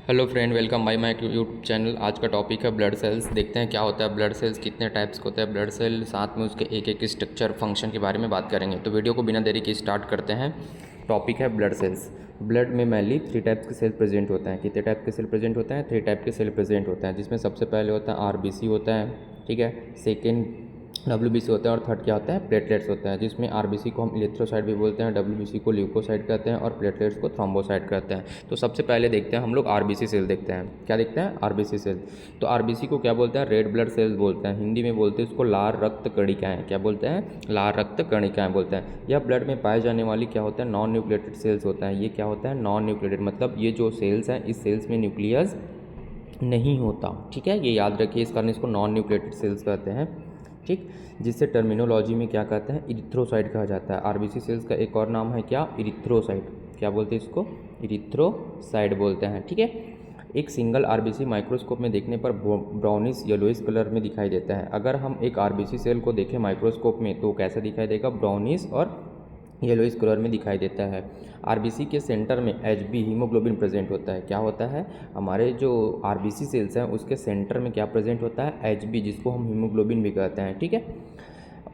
Hello friend, welcome by my YouTube channel. आज का topic है ब्लड सेल्स। देखते हैं क्या होता है ब्लड सेल्स, कितने टाइप्स के होते हैं ब्लड सेल, साथ में उसके एक एक स्ट्रक्चर फंक्शन के बारे में बात करेंगे। तो वीडियो को बिना देरी के स्टार्ट करते हैं। टॉपिक है ब्लड सेल्स। ब्लड में मेनली 3 टाइप्स के सेल प्रेजेंट होते हैं। कितने टाइप के सेल प्रेजेंट होते हैं? 3 टाइप के सेल प्रेजेंट होते हैं, जिसमें सबसे पहले होता है आरबीसी होता है, ठीक है। सेकेंड डब्ल्यूबीसी होता है और थर्ड क्या होता है? प्लेटलेट्स होता है, जिसमें आरबीसी को हम इलेक्ट्रोसाइट भी बोलते हैं, डब्ल्यूबीसी को ल्यूकोसाइट कहते हैं और प्लेटलेट्स को थ्रोम्बोसाइट कहते हैं। तो सबसे पहले देखते हैं हम लोग आरबीसी सेल देखते हैं। क्या देखते हैं? RBC cell. तो आरबीसी को क्या बोलते हैं? रेड ब्लड सेल्स बोलते हैं। हिंदी में बोलते हैं इसको लाल रक्त कणिकाएँ। क्या बोलते हैं? लाल रक्त कणिकाएँ बोलते हैं। यह ब्लड में पाए जाने वाली क्या होता है? नॉन न्यूक्लिएटेड सेल्स होता है। ये क्या होता है? नॉन न्यूक्लिएटेड, मतलब ये जो सेल्स हैं इस सेल्स में न्यूक्लियस नहीं होता, ठीक है। ये याद रखिए, इस कारण इसको नॉन न्यूक्लिएटेड सेल्स कहते हैं, ठीक। जिससे टर्मिनोलॉजी में क्या कहते हैं? इरिथ्रोसाइट कहा जाता है। आरबीसी सेल्स का एक और नाम है क्या? इरिथ्रोसाइट। क्या बोलते हैं इसको? इरिथ्रोसाइट बोलते हैं, ठीक है। एक सिंगल आरबीसी माइक्रोस्कोप में देखने पर ब्राउनिश येलोइश कलर में दिखाई देता है। अगर हम एक आरबीसी सेल को देखें माइक्रोस्कोप में तो कैसा दिखाई देगा? ब्राउनिश और येलोइश कलर में दिखाई देता है। आरबीसी के सेंटर में एचबी हीमोग्लोबिन प्रेजेंट होता है। क्या होता है? हमारे जो आरबीसी सेल्स हैं उसके सेंटर में क्या प्रेजेंट होता है? एचबी, जिसको हम हीमोग्लोबिन भी कहते हैं, ठीक है।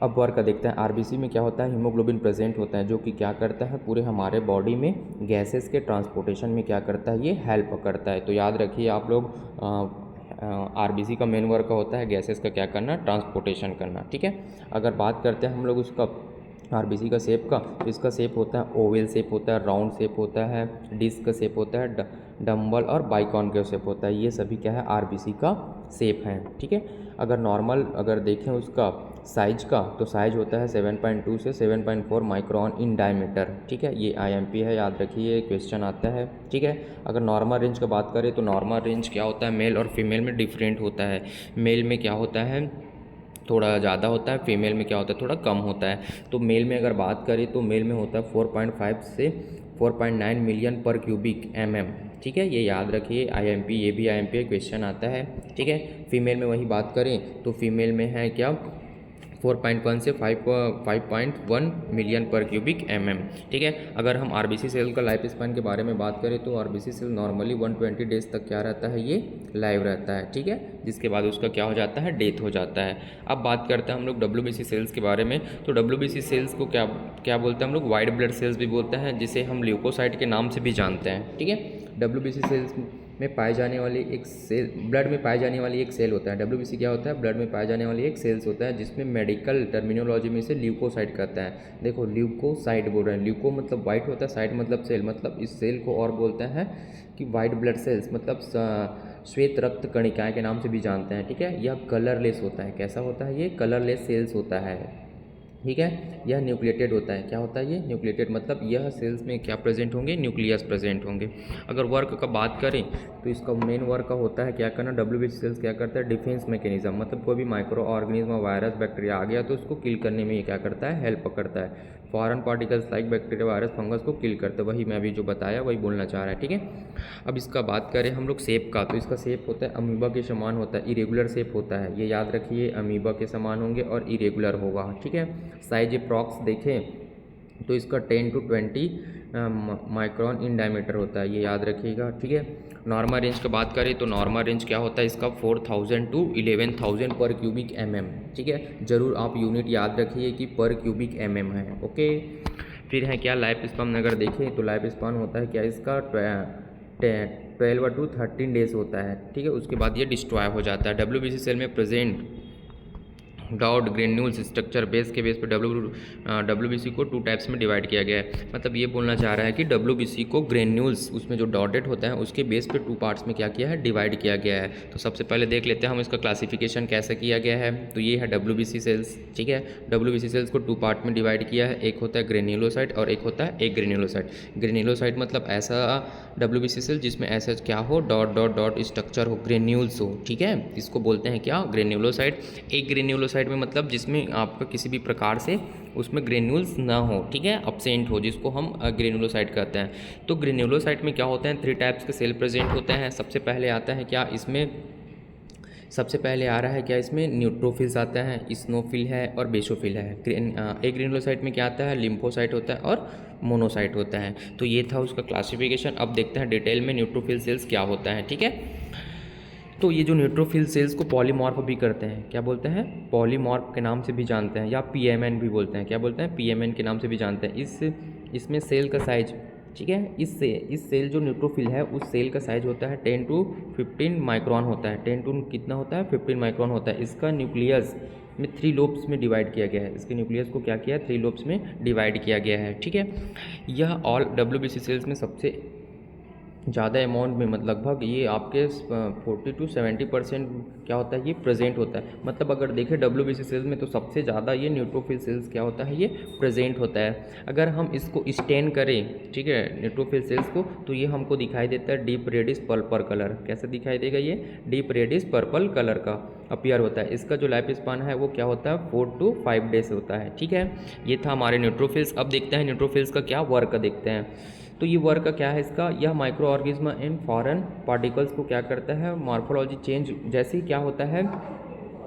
अब वर्क का देखते हैं। आरबीसी में क्या होता है? हीमोग्लोबिन प्रेजेंट होता है, जो कि क्या करता है? पूरे हमारे बॉडी में गैसेस के ट्रांसपोर्टेशन में क्या करता है? ये हेल्प करता है। तो याद रखिए आप लोग, आरबीसी का मेन वर्क होता है गैसेस का क्या करना? ट्रांसपोर्टेशन करना, ठीक है। अगर बात करते हैं हम लोग उसका आरबीसी का शेप का, तो इसका शेप होता है ओवल शेप होता है, राउंड शेप होता है, डिस्क का शेप होता है, डम्बल और बाइकॉनकेव शेप होता है। ये सभी क्या है? आरबीसी का शेप है, ठीक है। अगर देखें उसका साइज का, तो साइज होता है 7.2 से 7.4 माइक्रोन इन डायमीटर, ठीक है। ये आईएमपी है, याद रखिए, क्वेश्चन आता है, ठीक है। अगर नॉर्मल रेंज का बात करें तो नॉर्मल रेंज क्या होता है? मेल और फीमेल में डिफरेंट होता है। मेल में क्या होता है? थोड़ा ज़्यादा होता है, फीमेल में क्या होता है? थोड़ा कम होता है। तो मेल में अगर बात करें तो मेल में होता है 4.5 से 4.9 मिलियन पर क्यूबिक एमएम, ठीक है। ये याद रखिए, आईएमपी, ये भी आईएमपी क्वेश्चन आता है, ठीक है। फीमेल में वही बात करें तो फीमेल में है क्या? 4.1 से 5.1 मिलियन पर क्यूबिक एमएम, ठीक है। अगर हम आरबीसी सेल का लाइफ स्पैन के बारे में बात करें तो आरबीसी सेल नॉर्मली 120 डेज तक क्या रहता है? ये लाइव रहता है, ठीक है। जिसके बाद उसका क्या हो जाता है? डेथ हो जाता है। अब बात करते हैं हम लोग डब्ल्यूबीसी सेल्स के बारे में। तो डब्ल्यूबीसी सेल्स को क्या क्या बोलते हैं हम लोग? वाइट ब्लड सेल्स भी बोलते हैं, जिसे हम ल्यूकोसाइट के नाम से भी जानते हैं, ठीक है। डब्ल्यूबीसी सेल्स में पाए जाने वाली एक सेल, ब्लड में पाए जाने वाली एक सेल होता है। डब्ल्यूबीसी क्या होता है? ब्लड में पाए जाने वाली एक सेल्स होता है, जिसमें मेडिकल टर्मिनोलॉजी में इसे ल्यूकोसाइट कहता है। देखो, ल्यूकोसाइट बोल रहे हैं। ल्यूको मतलब वाइट होता है, साइट मतलब सेल, मतलब इस सेल को और बोलते हैं कि वाइट ब्लड सेल्स, मतलब श्वेत रक्त कणिकाएं के नाम से भी जानते हैं, ठीक है। यह कलरलेस होता है। कैसा होता है? ये कलरलेस सेल्स होता है, ठीक है। यह न्यूक्लिएटेड होता है। क्या होता है ये? न्यूक्लिएटेड, मतलब यह सेल्स में क्या प्रेजेंट होंगे? न्यूक्लियस प्रेजेंट होंगे। अगर वर्क का बात करें तो इसका मेन वर्क का होता है क्या करना? डब्ल्यूबीसी सेल्स क्या करता है? डिफेंस मैकेनिज्म, मतलब कोई भी माइक्रो ऑर्गेनिज्म, वायरस, बैक्टीरिया आ गया तो उसको किल करने में ये क्या करता है? हेल्प करता है। Foreign particles like bacteria, virus, fungus को किल करते हैं। वही मैं अभी जो बताया वही बोलना चाह रहा है, ठीक है। अब इसका बात करें हम लोग शेप का, तो इसका शेप होता है अमीबा के समान होता है, इरेगुलर शेप होता है। ये याद रखिए, अमीबा के समान होंगे और इरेगुलर होगा, ठीक है। साइज अप्रॉक्स देखें तो इसका 10 to 20 माइक्रोन इन डायमीटर होता है। ये याद रखिएगा, ठीक है। नॉर्मल रेंज की बात करें तो नॉर्मल रेंज क्या होता है इसका? 4000 to 11000 पर क्यूबिक एमएम, ठीक है। ज़रूर आप यूनिट याद रखिए कि पर क्यूबिक एमएम है, ओके। फिर है क्या? लाइफ स्पान अगर देखें तो लाइफ स्पान होता है क्या इसका? 12 to 13 डेज होता है, ठीक है। उसके बाद ये डिस्ट्रॉय हो जाता है। डब्ल्यूबीसी सेल में present dot granules structure, base के बेस पर डब्ल्यूबीसी को 2 टाइप्स में डिवाइड किया गया है। मतलब ये बोलना चाह रहा है कि डब्ल्यूबीसी को ग्रेन्यूल्स, उसमें जो डॉटेड होता है उसके बेस पे 2 पार्ट्स में क्या किया है? डिवाइड किया गया है। तो सबसे पहले देख लेते हैं हम इसका क्लासिफिकेशन कैसे किया गया है। तो ये है डब्ल्यूबीसी सेल्स, ठीक है। डब्ल्यूबीसी सेल्स को 2 पार्ट में डिवाइड किया है। एक होता है ग्रेन्युलोसाइट और एक होता है एग्रेन्युलोसाइट। ग्रेन्युलोसाइट मतलब ऐसा डब्ल्यूबीसी सेल जिसमें ऐसा क्या हो? डॉट डॉट डॉट स्ट्रक्चर हो, ग्रेन्यूल्स हो, ठीक है। इसको बोलते हैं क्या? ग्रेन्युलोसाइट। एक ग्रेन्युलोसाइट में मतलब जिसमें आपका किसी भी प्रकार से उसमें ग्रेन्यूल्स ना हो, ठीक है, अब्सेंट हो, जिसको हम ग्रेन्युलोसाइट कहते हैं। तो ग्रेन्युलोसाइट में क्या होते हैं? 3 टाइप्स के सेल प्रेजेंट होते हैं। सबसे पहले आता है क्या इसमें? सबसे पहले आ रहा है क्या, इसमें न्यूट्रोफिल्स आता है, इस्नोफिल है और बेसोफिल है। एक ग्रेनुलोसाइट में क्या आता है, लिम्फोसाइट होता है और मोनोसाइट होता है। तो ये था उसका क्लासिफिकेशन। अब देखते हैं डिटेल में न्यूट्रोफिल सेल्स क्या होता है, ठीक है। तो ये जो न्यूट्रोफिल सेल्स को पॉलीमॉर्फ भी करते हैं, क्या बोलते हैं, पॉलीमॉर्फ के नाम से भी जानते हैं, या पीएमएन भी बोलते हैं। क्या बोलते हैं, पीएमएन के नाम से भी जानते हैं। इसमें सेल का साइज, ठीक है, इस सेल जो न्यूट्रोफिल है उस सेल का साइज होता है 10 to 15 माइक्रोन होता है। 10 to कितना होता है, 15 माइक्रोन होता है। इसका न्यूक्लियस में 3 लोब्स में डिवाइड किया गया है। इसके न्यूक्लियस को क्या किया है, 3 लोब्स में डिवाइड किया गया है, ठीक है। यह ऑल डब्ल्यूबीसी सेल्स में सबसे ज़्यादा अमाउंट में, मतलब लगभग ये आपके 40 to 70% क्या होता है, ये प्रेजेंट होता है। मतलब अगर देखें डब्ल्यूबीसी सेल्स में तो सबसे ज़्यादा ये न्यूट्रोफिल सेल्स क्या होता है, ये प्रेजेंट होता है। अगर हम इसको स्टेन करें, ठीक है, न्यूट्रोफिल सेल्स को, तो ये हमको दिखाई देता है डीप रेडिश पर्पल कलर। कैसे दिखाई देगा, ये डीप रेडिश पर्पल कलर का अपीयर होता है। इसका जो लाइफ स्पान है वो क्या होता है, 4 to 5 डेज होता है, ठीक है। ये था हमारे न्यूट्रोफिल्स। अब देखते हैं न्यूट्रोफिल्स का क्या वर्क देखते हैं। तो ये वर्क का क्या है इसका, यह micro organism in foreign particles को क्या करता है, मॉर्फोलॉजी चेंज जैसे ही क्या होता है,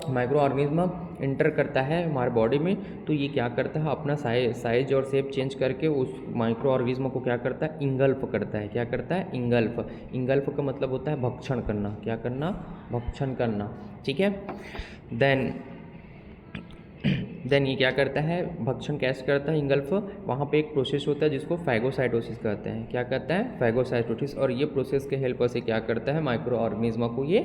माइक्रो ऑर्गेनिज्म इंटर करता है हमारे बॉडी में, तो ये क्या करता है, अपना साइज और शेप चेंज करके उस माइक्रो ऑर्गेनिज्म को क्या करता है, इंगल्फ करता है। क्या करता है, इंगल्फ। इंगल्फ का मतलब होता है भक्षण करना। क्या करना, भक्षण करना, ठीक है। देन ये क्या करता है, भक्षण कैसे करता है, इंगल्फ। वहाँ पे एक प्रोसेस होता है जिसको फैगोसाइटोसिस कहते हैं। क्या कहता है, फैगोसाइटोसिस। और ये प्रोसेस के हेल्प से क्या करता है, माइक्रो ऑर्गेनिज्म को ये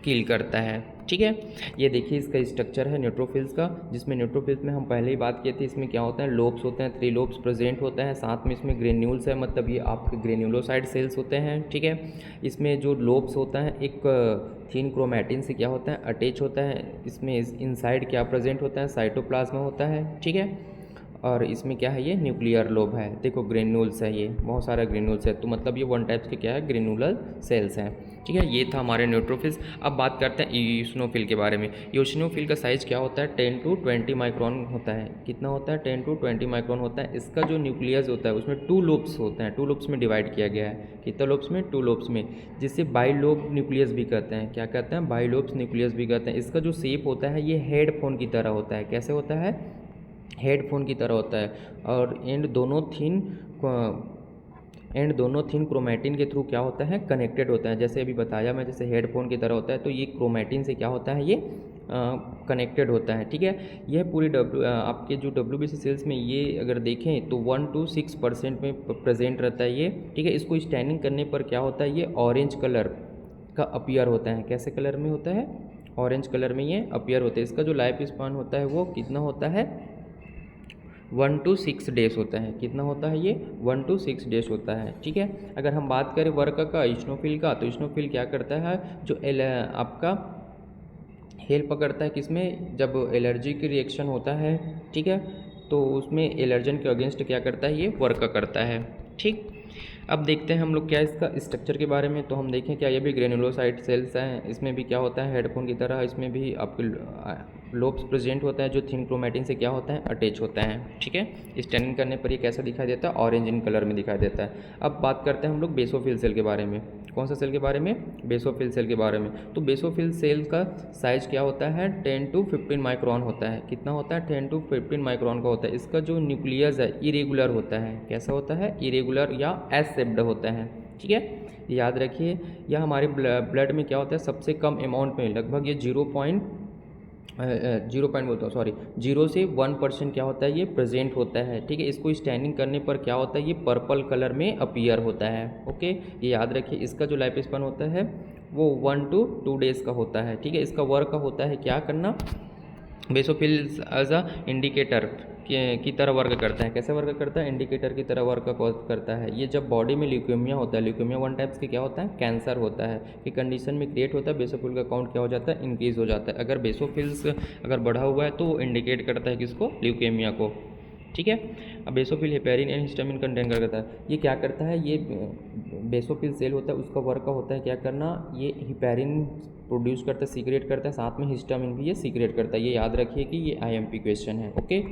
किल करता है, ठीक है। ये देखिए इसका स्ट्रक्चर है न्यूट्रोफिल्स का, जिसमें न्यूट्रोफिल्स में हम पहले ही बात किए थे। इसमें क्या होता है, लोब्स होते हैं, 3 लोब्स प्रेजेंट होता है। साथ में इसमें ग्रेन्यूल्स है, मतलब ये आपके ग्रेन्यूलोसाइड सेल्स होते हैं, ठीक है। इसमें जो लोब्स होता है एक थिन क्रोमैटिन से क्या होता है, अटैच होता है। इसमें इनसाइड क्या प्रेजेंट होता है, साइटोप्लाज्मा होता है, ठीक है। और इसमें क्या है, ये न्यूक्लियर लोब है। देखो ग्रेन्यूल्स है, ये बहुत सारा ग्रेन्यूल्स है, तो मतलब ये वन टाइप्स के क्या है, ग्रेनुलर सेल्स हैं, ठीक है। ये था हमारे न्यूट्रोफिल्स। अब बात करते हैं ईओसिनोफिल के बारे में। ईओसिनोफिल का साइज क्या होता है, 10 to 20 माइक्रोन होता है। कितना होता है, 10 to 20 माइक्रोन होता है। इसका जो न्यूक्लियस होता है उसमें 2 लोब्स होते हैं, 2 लोब्स में डिवाइड किया गया है। कितना लोब्स में, 2 लोब्स में, जिसे बाइलोब न्यूक्लियस भी कहते हैं। क्या कहते हैं, बाइलोब्स न्यूक्लियस भी कहते हैं। इसका जो शेप होता है ये हेडफोन की तरह होता है। कैसे होता है, हेडफोन की तरह होता है। और एंड दोनों थिन क्रोमैटिन के थ्रू क्या होता है, कनेक्टेड होता है। जैसे अभी बताया मैं, जैसे हेडफोन की तरह होता है, तो ये क्रोमैटिन से क्या होता है, ये कनेक्टेड होता है, ठीक है। यह पूरी आपके जो डब्ल्यूबीसी सेल्स में ये अगर देखें तो 1 to 6% में प्रेजेंट रहता है ये, ठीक है। इसको स्टैनिंग करने पर क्या होता है, ये ऑरेंज कलर का अपीयर होता है। कैसे कलर में होता है, ऑरेंज कलर में ये अपीयर होता है। इसका जो लाइफ स्पान होता है वो कितना होता है, 1 to 6 डेज होता है। कितना होता है, ये 1 to 6 डेज होता है, ठीक है। अगर हम बात करें वर्क का ईओसिनोफिल का, तो ईओसिनोफिल क्या करता है, जो आपका हेल्प करता है किसमें, जब एलर्जी की रिएक्शन होता है, ठीक है, तो उसमें एलर्जन के अगेंस्ट क्या करता है, ये वर्क करता है, ठीक। अब देखते हैं हम लोग क्या इसका स्ट्रक्चर के बारे में। तो हम देखें क्या, ये भी ग्रेनुलोसाइट सेल्स हैं। इसमें भी क्या होता है, हेडफोन की तरह इसमें भी आपके लोब्स प्रेजेंट होता है, जो थिन क्रोमैटिन से क्या होता है, अटैच होता है, ठीक है। स्टैनिंग करने पर ये कैसा दिखाई देता है, ऑरेंज इन कलर में दिखाई देता है। अब बात करते हैं हम लोग बेसोफिल सेल के बारे में। कौन सा सेल के बारे में, बेसोफिल सेल के बारे में। तो बेसोफिल सेल का साइज क्या होता है, 10 to 15 माइक्रोन होता है। कितना होता है, 10 to 15 माइक्रोन का होता है। इसका जो न्यूक्लियस है इरेगुलर होता है। कैसा होता है, इरेगुलर या एस शेप्ड होता है, ठीक है। याद रखिए, यह हमारे ब्लड में क्या होता है, सबसे कम अमाउंट में, लगभग ये 0 से 1% क्या होता है, ये प्रेजेंट होता है, ठीक है। इसको स्टैनिंग करने पर क्या होता है, ये पर्पल कलर में अपीयर होता है, ओके। ये याद रखिए। इसका जो लाइफ स्पान होता है वो 1 to 2 डेज का होता है, ठीक है। इसका वर्क होता है क्या करना, बेसोफिल्स एज अ इंडिकेटर की तरह वर्क करता है। कैसे वर्क करता है, इंडिकेटर की तरह वर्क करता है। ये जब बॉडी में ल्यूकेमिया होता है, ल्यूकेमिया वन टाइप्स की क्या होता है, कैंसर होता है, कि कंडीशन में क्रिएट होता है, बेसोफिल का काउंट क्या हो जाता है, इंक्रीज हो जाता है। अगर बेसोफिल्स अगर बढ़ा हुआ है तो वो इंडिकेट करता है किसको, ल्यूकेमिया को, ठीक है। अब basophil heparin and histamine contain करता है। ये क्या करता है, ये बेसोफिल सेल होता है, उसका वर्क होता है क्या करना, ये हिपेरिन प्रोड्यूस करता है, सीक्रेट करता है, साथ में हिस्टामिन भी ये सीक्रेट करता है। ये याद रखिए कि ये आईएमपी क्वेश्चन है, ओके।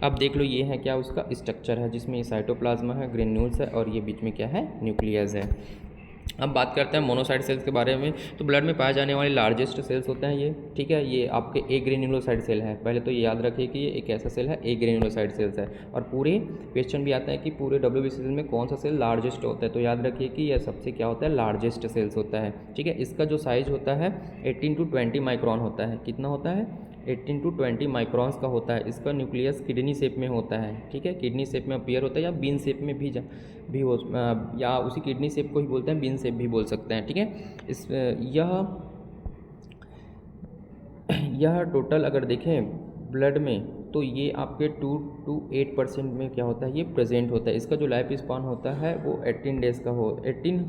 अब देख लो, ये है क्या उसका स्ट्रक्चर है, जिसमें साइटोप्लाज्मा है, ग्रेन्यूल्स है, और ये बीच में क्या है, न्यूक्लियस है। अब बात करते हैं मोनोसाइट सेल्स के बारे में। तो ब्लड में पाए जाने वाले लार्जेस्ट सेल्स होते हैं ये, ठीक है। ये आपके ए ग्रेन्युलोसाइट सेल है। पहले तो ये याद रखिए कि ये एक ऐसा सेल है, ए ग्रेन्युलोसाइट सेल्स है। और पूरे क्वेश्चन भी आता है कि पूरे WBC सेल में कौन सा सेल लार्जेस्ट होता है, तो याद रखिए कि यह सबसे क्या होता है, लार्जेस्ट सेल्स होता है, ठीक है। इसका जो साइज़ होता है 18 to 20 माइक्रॉन होता है। कितना होता है? 18 to 20 माइक्रॉन्स का होता है। इसका न्यूक्लियस किडनी शेप में होता है, ठीक है। किडनी शेप में अपीयर होता है या बीन शेप में भी हो, या उसी किडनी शेप को ही बोलते हैं, बीन शेप भी बोल सकते हैं, ठीक है। इस यह टोटल अगर देखें ब्लड में तो ये आपके 2 to 8% में क्या होता है, ये प्रेजेंट होता है। इसका जो लाइफ स्पान होता है वो 18 डेज का 18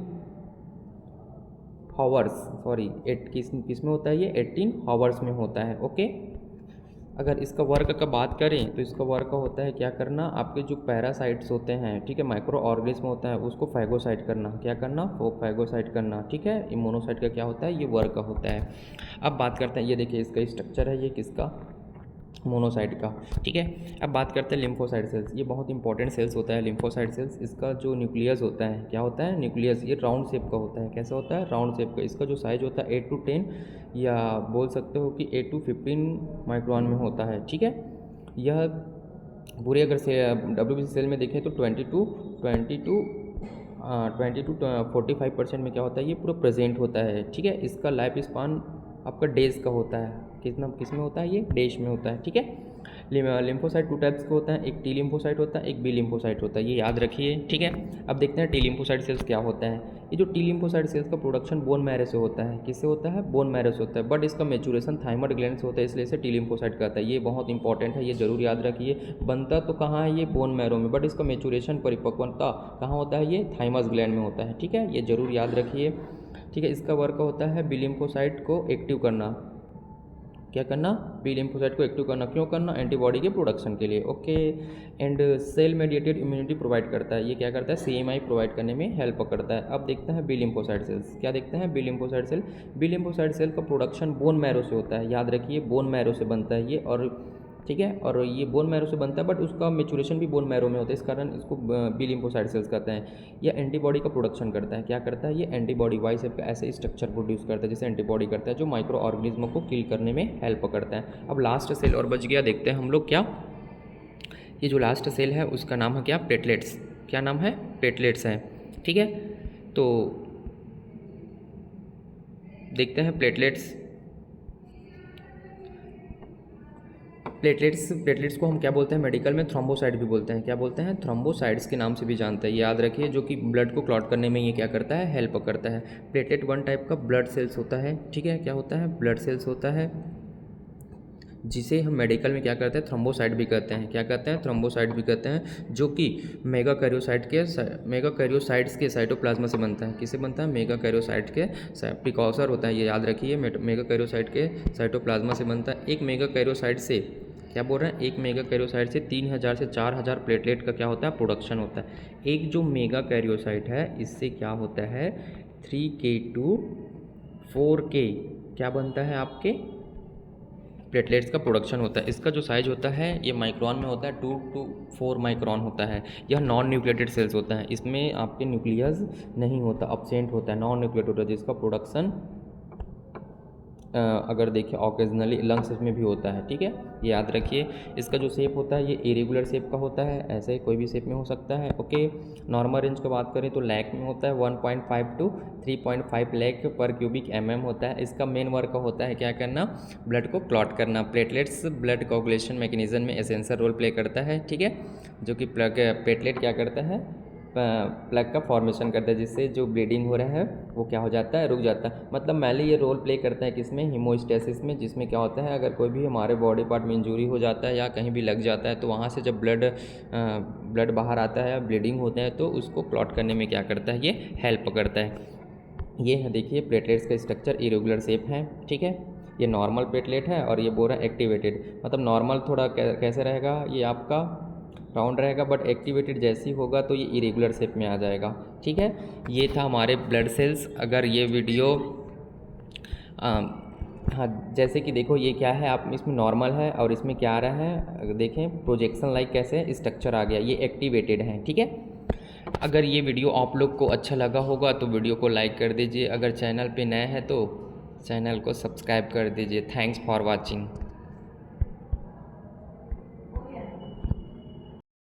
हावर्स, सॉरी किस में होता है, ये 18 हावर्स में होता है, ओके। अगर इसका वर्क का बात करें तो इसका वर्क होता है क्या करना, आपके जो पैरासाइट्स होते हैं, ठीक है, माइक्रो ऑर्गेनिज्म होता है, उसको फैगोसाइट करना। क्या करना? वो फैगोसाइट करना, ठीक है। इम्यूनोसाइट का क्या होता है, ये वर्क होता है। अब बात करते हैं, ये देखिए इसका स्ट्रक्चर है, ये किसका, मोनोसाइट का, ठीक है। अब बात करते हैं लिम्फोसाइट सेल्स। ये बहुत इंपॉर्टेंट सेल्स होता है लिम्फोसाइट सेल्स। इसका जो न्यूक्लियस होता है, क्या होता है, न्यूक्लियस, ये राउंड शेप का होता है। कैसा होता है? राउंड शेप का। इसका जो साइज होता है 8 to 10 या बोल सकते हो कि 8 to 15 माइक्रोन में होता है, ठीक है। यह पूरे अगर से WBC सेल में देखें तो 20 to 45% में क्या होता है, ये पूरा प्रेजेंट होता है, ठीक है। इसका लाइफ स्पान आपका डेज का होता है। किस में होता है, ये डेज में होता है, ठीक है। लिम्फोसाइट 2 टाइप्स के होता है, एक टी लिम्फोसाइट होता है, एक बी लिम्फोसाइट होता है, ये याद रखिए, ठीक है। अब देखते हैं टी लिम्फोसाइट सेल्स क्या होता है। ये जो टी लिम्फोसाइट सेल्स का प्रोडक्शन बोन मैरो से होता है। किससे होता है? बोन मैरो से होता है। बट इसका मेचुरेशन थाइमोइड ग्लैंड से होता है, इसलिए इसे टी लिम्फोसाइट कहता है। ये बहुत इंपॉर्टेंट है, ये जरूर याद रखिए। बनता तो कहाँ है, ये बोन मैरो में, बट इसका मेचुरेशन, परिपक्वता कहाँ होता है, ये थाइमस ग्लैंड में होता है, ठीक है। ये जरूर याद रखिए, ठीक है। इसका वर्क होता है बी लिम्फोसाइट को एक्टिव करना। क्या करना? बी लिम्फोसाइट को एक्टिव करना। क्यों करना? एंटीबॉडी के प्रोडक्शन के लिए, okay. And cell mediated immunity provide करता है। ये क्या करता है? CMI प्रोवाइड करने में हेल्प करता है। अब देखते हैं बी लिम्फोसाइट सेल्स। क्या देखते हैं? B lymphocyte cell. B lymphocyte cell का प्रोडक्शन बोन मैरो से होता है, याद रखिए, बोन मैरो से बनता है ये, और ठीक है। और ये बोन मैरो से बनता है, बट उसका मेचुरेशन भी बोन मैरो में होता है, इस कारण इसको बी लिम्फोसाइट सेल्स कहते हैं। यह एंटीबॉडी का प्रोडक्शन करता है। क्या करता है? ये एंटीबॉडी वाई शेप का ऐसे स्ट्रक्चर प्रोड्यूस करता है जैसे एंटीबॉडी करता है, जो माइक्रो ऑर्गेनिज्मों को किल करने में हेल्प करता है। अब लास्ट सेल और बच गया, देखते हैं हम लोग क्या। ये जो लास्ट सेल है उसका नाम है क्या? प्लेटलेट्स। क्या नाम है? प्लेटलेट्स है, ठीक है। तो देखते हैं प्लेटलेट्स। प्लेटलेट्स को हम क्या बोलते हैं मेडिकल में? थ्रोम्बोसाइट भी बोलते हैं। क्या बोलते हैं? थ्रोम्बोसाइट्स के नाम से भी जानते हैं, याद रखिए, जो कि ब्लड को क्लॉट करने में ये क्या करता है? हेल्प करता है। प्लेटलेट 1 टाइप का ब्लड सेल्स होता है, ठीक है। क्या होता है? ब्लड सेल्स होता है, जिसे हम मेडिकल में क्या कहते हैं? थ्रोम्बोसाइट भी कहते हैं। क्या कहते हैं? थ्रोम्बोसाइट भी कहते हैं, जो कि मेगाकैरियोसाइट्स के साइटोप्लाज्मा से बनता है। किससे बनता है? मेगाकैरियोसाइट के प्रिकॉसर होता है, ये याद रखिए, मेगाकैरियोसाइट के साइटोप्लाज्मा से बनता है। एक मेगाकैरियोसाइट से क्या बोल रहे हैं? एक मेगाकैरियोसाइट से 3000 से 4000 प्लेटलेट का क्या होता है? प्रोडक्शन होता है। एक जो मेगाकैरियोसाइट है, इससे क्या होता है? 3K to 4K क्या बनता है? आपके प्लेटलेट्स का प्रोडक्शन होता है। इसका जो साइज होता है ये माइक्रोन में होता है, 2 to 4 माइक्रोन होता है। यह नॉन न्यूक्लिएटेड सेल्स होता है, इसमें आपके न्यूक्लियस नहीं होता, अब्सेंट होता है, नॉन न्यूक्लिएटेड होता है, जिसका प्रोडक्शन अगर देखें ऑकेजनली लंग्स में भी होता है, ठीक है। ये याद रखिए। इसका जो शेप होता है ये इरेगुलर शेप का होता है, ऐसे कोई भी शेप में हो सकता है, ओके। नॉर्मल रेंज की बात करें तो लैक में होता है, 1.5 to 3.5 लैक पर क्यूबिक mm होता है। इसका मेन वर्क होता है क्या करना? ब्लड को क्लॉट करना। प्लेटलेट्स ब्लड कोगुलेशन मैकेनिज्म में एसेंशियल रोल प्ले करता है, ठीक है, जो कि प्लेटलेट क्या करता है? प्लग का फॉर्मेशन करता है, जिससे जो ब्लीडिंग हो रहा है वो क्या हो जाता है? रुक जाता है। मतलब मैंने ये रोल प्ले करता है किसमें? हीमोस्टेसिस में, जिसमें क्या होता है, अगर कोई भी हमारे बॉडी पार्ट में इंजरी हो जाता है या कहीं भी लग जाता है तो वहाँ से जब ब्लड बाहर आता है या ब्लीडिंग होता है तो उसको क्लॉट करने में क्या करता है? ये हेल्प करता है। ये है देखिए प्लेटलेट्स का स्ट्रक्चर, इरेगुलर शेप है, ठीक है। ये नॉर्मल प्लेटलेट है और ये बोल रहा है एक्टिवेटेड। मतलब नॉर्मल थोड़ा कैसे रहेगा, ये आपका राउंड रहेगा, बट एक्टिवेटेड जैसी होगा तो ये इरेगुलर शेप में आ जाएगा, ठीक है। ये था हमारे ब्लड सेल्स। अगर ये वीडियो हाँ, जैसे कि देखो ये क्या है, आप इसमें नॉर्मल है और इसमें क्या आ रहा है, अगर देखें प्रोजेक्शन लाइक कैसे स्ट्रक्चर आ गया, ये एक्टिवेटेड है, ठीक है। अगर ये वीडियो आप लोग को अच्छा लगा होगा तो वीडियो को लाइक कर दीजिए, अगर चैनल पे नए हैं तो चैनल को सब्सक्राइब कर दीजिए। Thanks for watching.